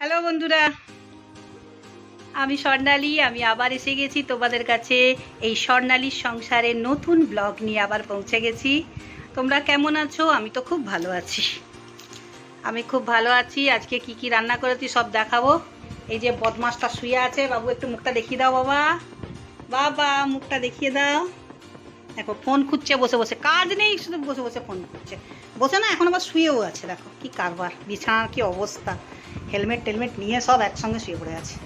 Hello বন্ধুরা, আমি স্বর্ণালী। আমি আবার এসে গেছি তোমাদের কাছে এই স্বর্ণালীর সংসারের নতুন ব্লগ নিয়ে আবার পৌঁছে গেছি। তোমরা কেমন আছো? আমি তো খুব ভালো আছি। আজকে কি কি রান্না করেছি সব দেখাবো। এই যে বদমাসটা শুয়ে আছে, বাবু একটু মুখটা দেখিয়ে দাও। বাবা বাবা মুখটা দেখিয়ে দাও। দেখো ফোন খুঁজছে বসে বসে, কাজ নেই, শুধু বসে বসে ফোন খুঁজছে। বসে না, এখন আবার শুয়েও আছে। দেখো কি কারবার, বিছানার কি অবস্থা। হেলমেট টেলমেট নিয়ে সব একসঙ্গে শুয়ে পড়ে আছে।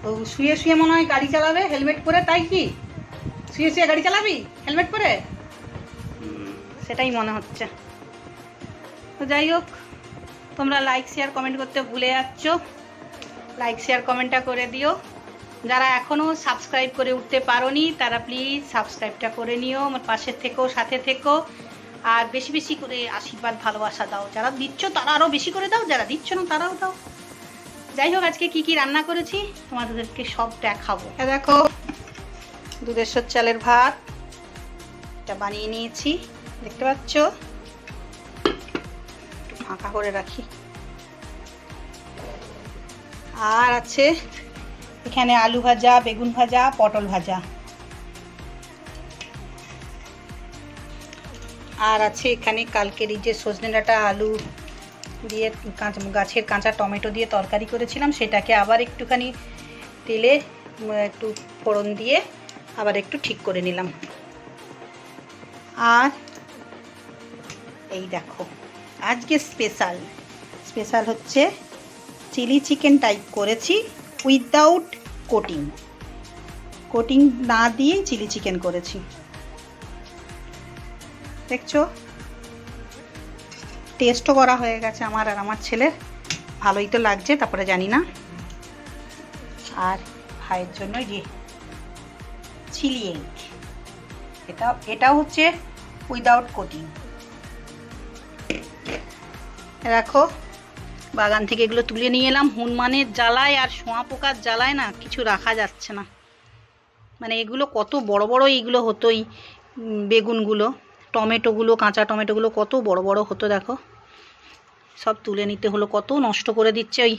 তো শুয়ে শুয়ে মনে হয় গাড়ি চালাবে হেলমেট পরে, তাই কি? শুয়ে শুয়ে গাড়ি চালাবি হেলমেট পরে? সেটাই মনে হচ্ছে। তো যাই হোক, তোমরা লাইক শেয়ার কমেন্ট করতে ভুলে যাচ্ছ। লাইক শেয়ার কমেন্টটা করে দিও। যারা এখনও সাবস্ক্রাইব করে উঠতে পারোনি তারা প্লিজ সাবস্ক্রাইবটা করে নিও। আমার পাশে থেকো, সাথে থেকো। আর বেশি বেশি করে আশীর্বাদ ভালোবাসা দাও। যারা দিচ্ছ তারা আরও বেশি করে দাও, যারা দিচ্ছ না তারাও দাও। যাই হোক, আজকে কি কি রান্না করেছি তোমাদেরকে সব দেখাবো। দেখো, দুধেশ্বর চালের ভাত এটা বানিয়ে নিয়েছি, দেখতে পাচ্ছ। একটু ফাঁকা করে রাখি। আর আছে এখানে আলু ভাজা, বেগুন ভাজা, পটল ভাজা। আর আছে এখানে কালকের যে সজনে ডাঁটা আলু দিয়ে গাছের কাঁচা টমেটো দিয়ে তরকারি করেছিলাম, সেটাকে আবার একটুখানি তেলে একটু ফোড়ন দিয়ে আবার একটু ঠিক করে নিলাম। আর এই দেখো, আজকে স্পেশাল হচ্ছে চিলি চিকেন টাইপ করেছি, উইদাউট কোটিং না দিয়ে চিলি চিকেন করেছি, দেখছো। টেস্টও করা হয়ে গেছে আমার আর আমার ছেলের, ভালোই তো লাগছে। তারপরে জানি না। আর ভাইয়ের জন্য যে চিলি এগ, এটাও হচ্ছে উইদাউট কোটিং। দেখো, বাগান থেকে এগুলো তুলে নিয়ে এলাম। হনুমানের জ্বালায় আর শোঁয়া পোকার জ্বালায় না কিছু রাখা যাচ্ছে না। মানে এগুলো কত বড় বড় এইগুলো হতোই, বেগুনগুলো, টমেটোগুলো, কাঁচা টমেটোগুলো কত বড় বড় হতো। দেখো সব তুলে নিতে হলো, কত নষ্ট করে দিচ্ছে ওই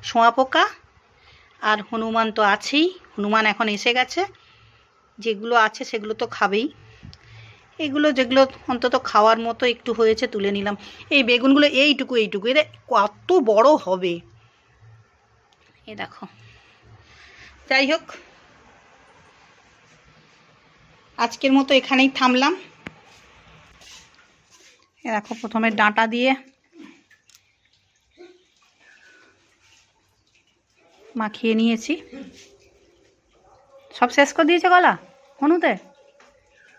শোঁয়া পোকা। আর হনুমান তো আছেই, হনুমান এখন এসে গেছে। যেগুলো আছে সেগুলো তো খাবেই। এগুলো যেগুলো অন্তত খাওয়ার মতো একটু হয়েছে তুলে নিলাম। এই বেগুনগুলো এইটুকু এদের কত বড় হবে এ দেখো। যাই হোক, আজকের মতো এখানেই থামলাম। এ দেখো, প্রথমে ডাঁটা দিয়ে মাখিয়ে নিয়েছি। সব শেষ করে দিয়েছে গলা হনুতে।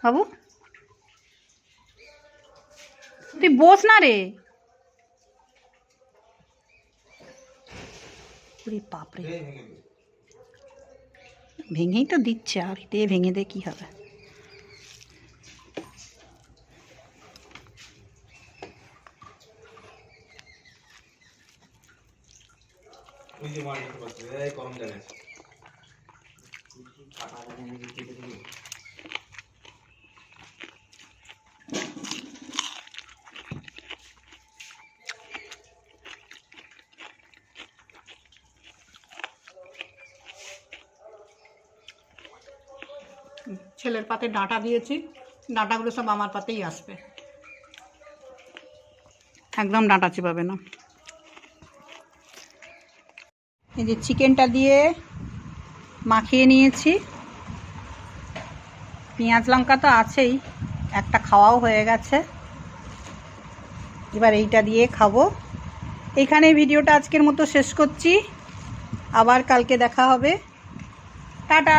বাবু তুই বস না রে। বাপরে, ভেঙেই তো দিচ্ছে, আর ভেঙে দে কি হবে। ছেলের পাতে ডাঁটা দিয়েছি, ডাঁটাগুলো সব আমার পাতেই আসবে, একদম ডাঁটা চিবাবে না। এই যে চিকেনটা দিয়ে মাখিয়ে নিয়েছি, পেঁয়াজ লঙ্কা তো আছেই, একটা খাওয়াও হয়ে গেছে। এবার এইটা দিয়ে খাবো। এখানে ভিডিওটা আজকের মতো শেষ করছি, আবার কালকে দেখা হবে। টাটা।